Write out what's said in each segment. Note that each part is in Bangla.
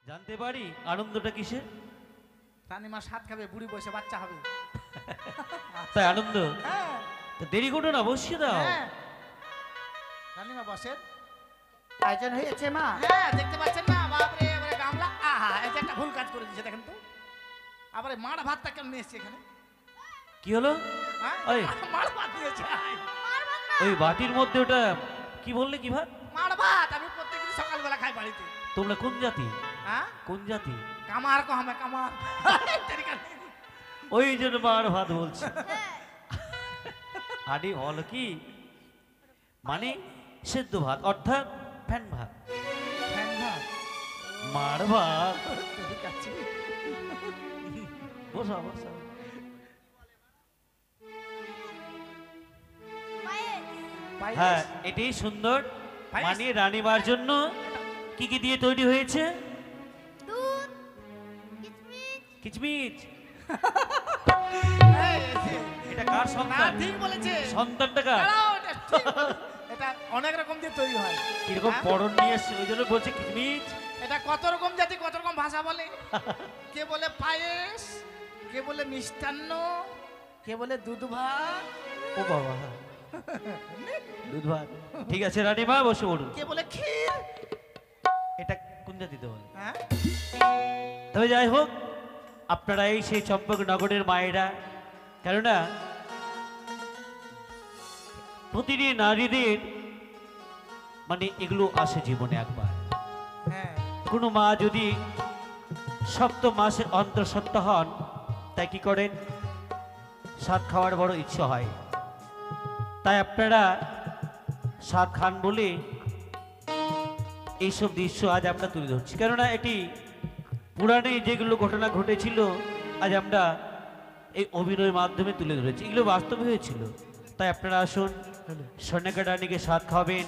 জানতে পারি আনন্দটা কিসে? রানীমা সাত খাবে, বুড়ি বসে বাচ্চা হবে। তাই আনন্দ? হ্যাঁ তো দেরি করো না, বসিয়ে দাও। হ্যাঁ। রানীমা বসেন। আয়োজন হয়েছে মা? হ্যাঁ দেখতে পাচ্ছেন না, বাপরে এবারে গামলা। আহা, এই যে একটা ভুল কাজ করে দিয়েছে দেখেন তো। আবার এই মাড় ভাতটা কেমন নিয়ে এসছে এখানে? কি হলো? হ্যাঁ ওই মাড় ভাত দিয়েছে। ওই বাটির মধ্যে ওটা কি বললে, কি ভাত? মাড় ভাত আমি প্রত্যেকদিন সকালবেলা খাই বাড়িতে। তোমরা কোন জাতি? হ্যাঁ কোন জাতি? কামার কো হামে কামার। ওই জন্য মার ভাত বলছি। আরে হলো কি, মানে সেদ্ধ ভাত অর্থাৎ ফ্যান ভাত, ফ্যান ভাত। মার ভাত। ঠিক আছে। বসা বসা। পায়েস। হ্যাঁ এটাই সুন্দর। পায়েস। মানে রানীমার জন্য কি কি দিয়ে তৈরি হয়েছে? দুধ, কিশমিশ, কিচমিচ। এই, এটা কার না সন্তান? ঠিক বলেছে। সন্তানটা কার? দাঁড়াও, এটা ঠিক বলেছে। এটা অনেক রকম দিয়ে তৈরি হয়। কিরকম হ্যাঁ? পরন নিয়ে এসছে, ওই জন্য বলছে কিচমিচ। এটা কত রকম জাতি কত রকম ভাষা বলে। কে বলে পায়েস, কে বলে মিষ্টান্ন, কে বলে দুধ ভাত, ও বাবা, দুধ ভাত। ঠিক আছে রানীমা বসে পড়ুন। কে বলে ক্ষীর। এটা কোন জাতিতে বলে? হ্যাঁ তবে যাই হোক, আপনারা এই সেই চম্পকনগরের মায়েরা, কেননা প্রতিটি নারীদের মানে এগুলো আসে জীবনে একবার। হ্যাঁ কোনো মা যদি সপ্তম মাসে অন্তঃসত্ত্বা হন, তাই কি করেন? সাত খাওয়ার বড় ইচ্ছা হয়, তাই আপনারা সাত খান বলে এইসব দৃশ্য আজ আমরা তুলে ধরছি। কেননা এটি পুরাণে যেগুলো ঘটনা ঘটেছিল আজ আমরা এই অভিনয়ের মাধ্যমে তুলে ধরেছি, এগুলো বাস্তবে হয়েছিল। তাই আপনারা আসুন, সন্ন্যাকা রানীকে সাত খাওয়াবেন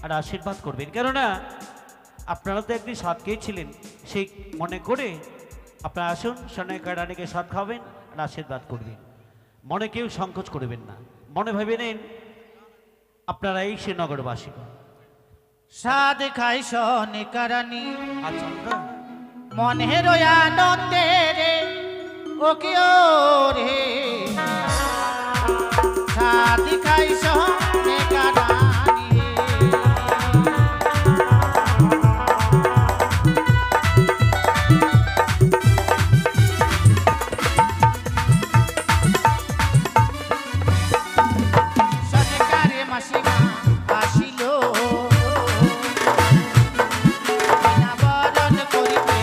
আর আশীর্বাদ করবেন। কেননা আপনারা তো একদিন সাত খেয়েছিলেন, সেই মনে করে আপনারা আসুন, সন্ন্যাকা রানীকে সাত খাওয়াবেন আর আশীর্বাদ করবেন। মনে কেউ সংকোচ করবেন না, মনে ভেবে নেন আপনারা এই সে নগরবাসী। সাদ খাই সনে কারানি আচ্ছা মনের আনন্দে রে ও কি ও রে সাদ খাই সনে কারানি সরকারে মাসিমা আসিল বরণ করিতে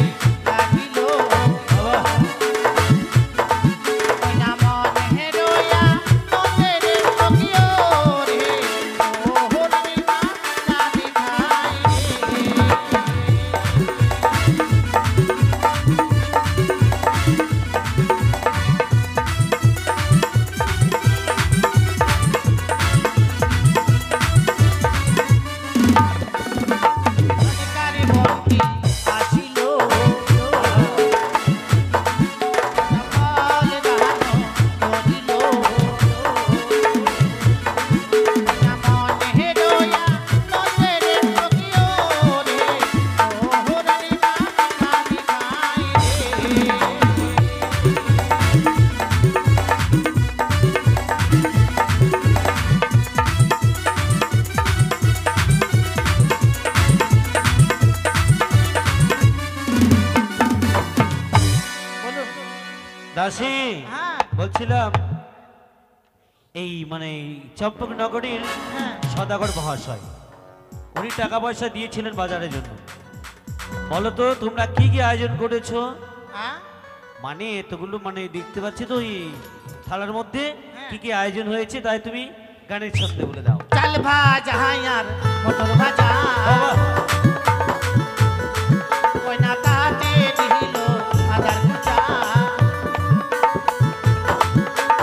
লাগিল মনে রয়া মনের সখিও রে ও হরিমা সাদি খাই সরকারে ভক্তি আসিল সকল দান করিল মনে রয়া মনের সখিও রে ও হরিমা সাদি খাই রে বলুন দাসী, হ্যাঁ বলছিলাম এই মানে চম্পকনগরীর হ্যাঁ সদাগর মহাশয় উনি টাকা পয়সা দিয়েছিলেন বাজারের জন্য। বলো তো তোমরা কি কি আয়োজন করেছো? হ্যাঁ মানে এতগুলো মানে দেখতে পাচ্ছি তো এই থালার মধ্যে কি কি আয়োজন হয়েছে, তাই তুমি গানের ছন্দে বলে দাও। চাল ভাজা আর মটর ভাজা বাবা, কইনা কাটে দিল হাজার কুচা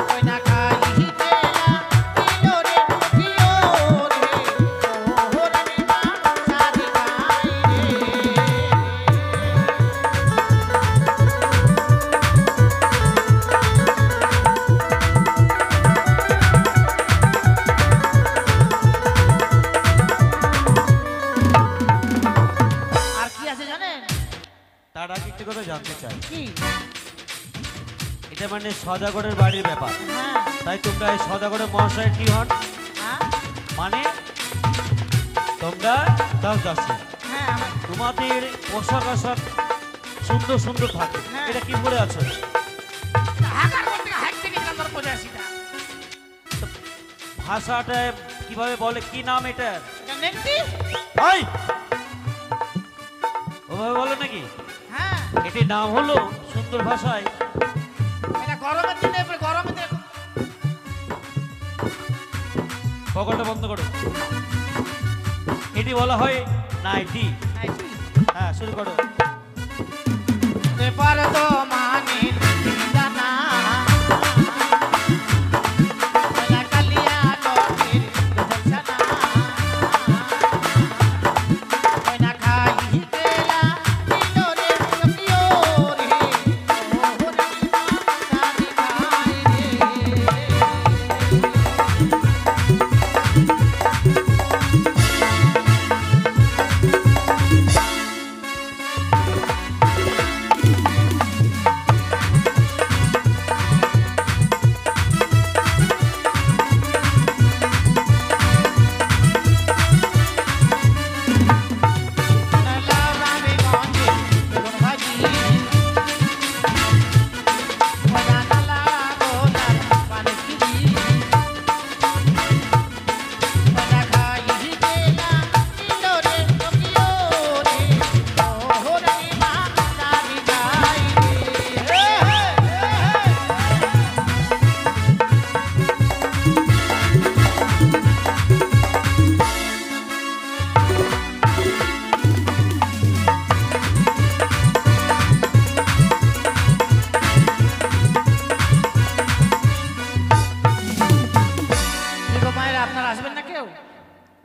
কইনা খাইতে দিল রে মুখিও রে ও হরিমা সাদি খাই রে তার আগে একটি কথা জানতে চাই, কি? এটা মানে সদাগরের বাড়ির ব্যাপার, হ্যাঁ তাই তোমরা এই সদাগরের মহাশয় কি হন? হ্যাঁ মানে তোমরা দাসী, হ্যাঁ আমার তোমাদের পোশাক আশাক সুন্দর সুন্দর থাকে, হ্যাঁ। এটা কি পরে আছো? হাকার করতে হাইট থেকে কান্দর পঁচাশিটা ভাষাটা কিভাবে বলে, কি নাম এটা? এটা নেংটি। ওই ওভাবে বলো নাকি? হ্যাঁ এটির নাম হলো সুন্দর ভাষায় এটা গরমের দিনে গরমের দিনে পকেটটা বন্ধ করো। এটি বলা হয় নাইটি। নাইটি। হ্যাঁ, শুরু করো। ব্যাপার তো মানে জানা ওলা কালিয়া লোকের দর্শনা ওই না খাই গেলা দিলরে প্রিয় রে ও রে সানি ভাই আপনারা আসবেন না কেউ?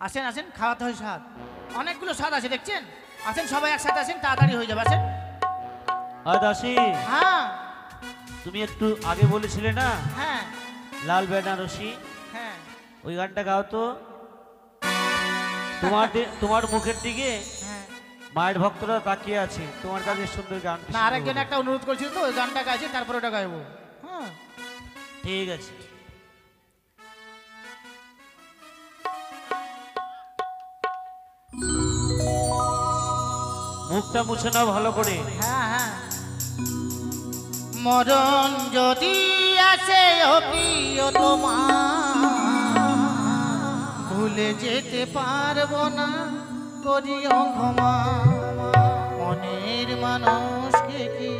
আসেন আসেন, খাওয়াতে হয় স্বাদ, অনেকগুলো স্বাদ আছে দেখছেন। আসেন সবাই একসাথে আসেন, তাড়াতাড়ি হয়ে যাবে। আসেন। আর দাসী, হ্যাঁ তুমি একটু আগে বলেছিলে না হ্যাঁ লাল বেনারসি, হ্যাঁ ওই গানটা গাও তো। তোমার মুখের দিকে হ্যাঁ। মায়ের ভক্তরা তাকিয়ে আছে, তোমার কাছে সুন্দর গান। না আরেকজন একটা অনুরোধ করছিল তো, ওই গানটা গাইছে তারপরে ওটা গাইবো। হ্যাঁ ঠিক আছে। মুখটা মুছে নাও ভালো করে। হ্যাঁ হ্যাঁ। মরণ যদি আসে ও প্রিয় তোমার, ভুলে যেতে পারবো না, করিও ক্ষমা। মনের মানুষকে কি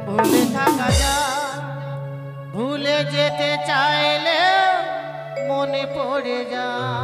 ভুলে থাকা যায়? ভুলে যেতে চাইলে মনে পড়ে যায়।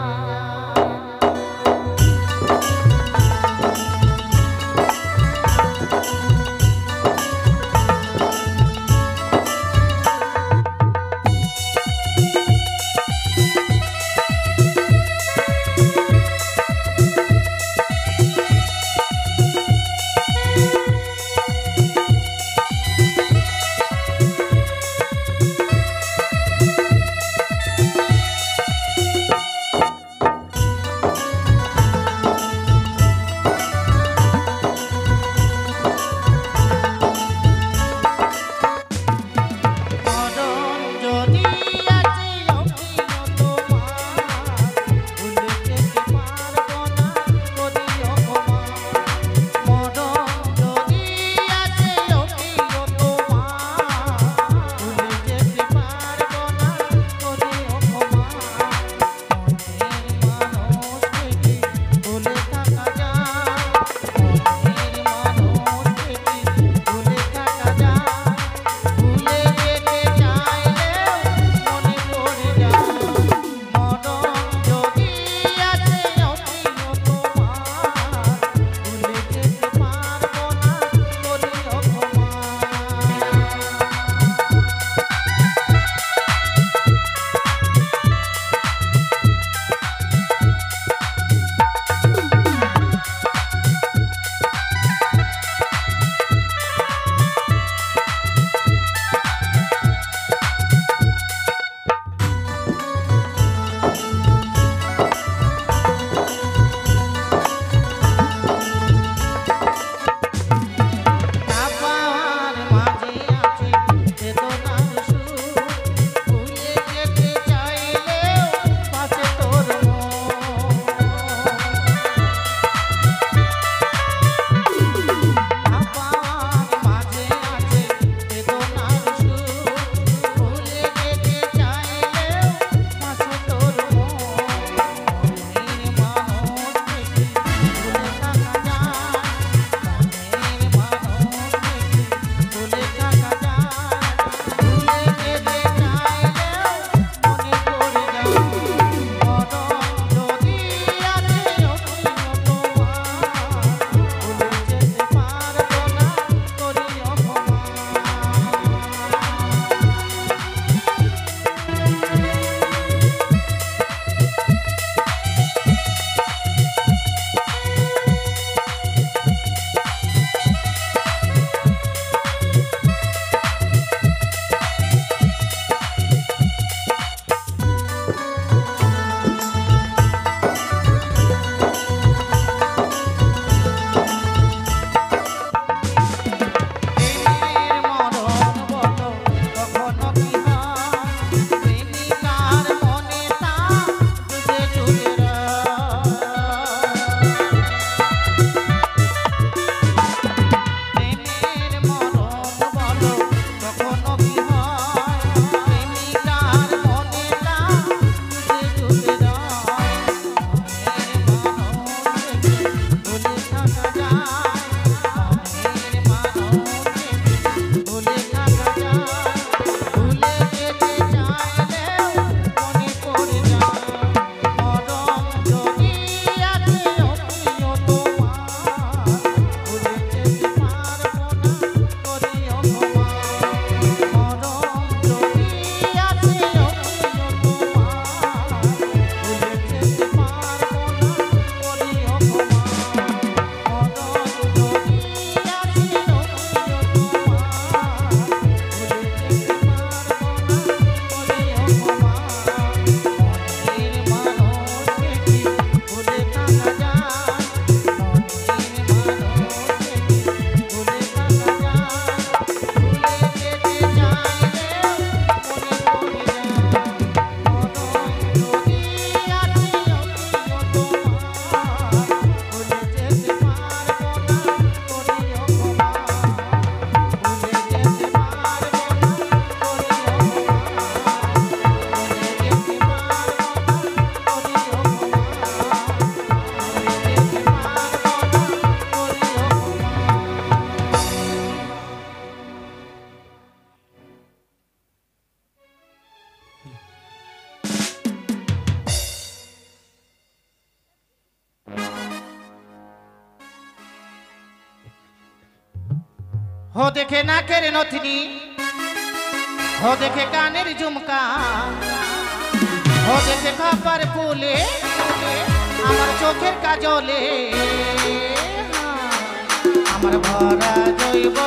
हो देखे नाकेर नथनी हो देखे कानेर झुमका हो देखे खपर ফুলে আমার চোখের কাজলে আমার ভরা জৈব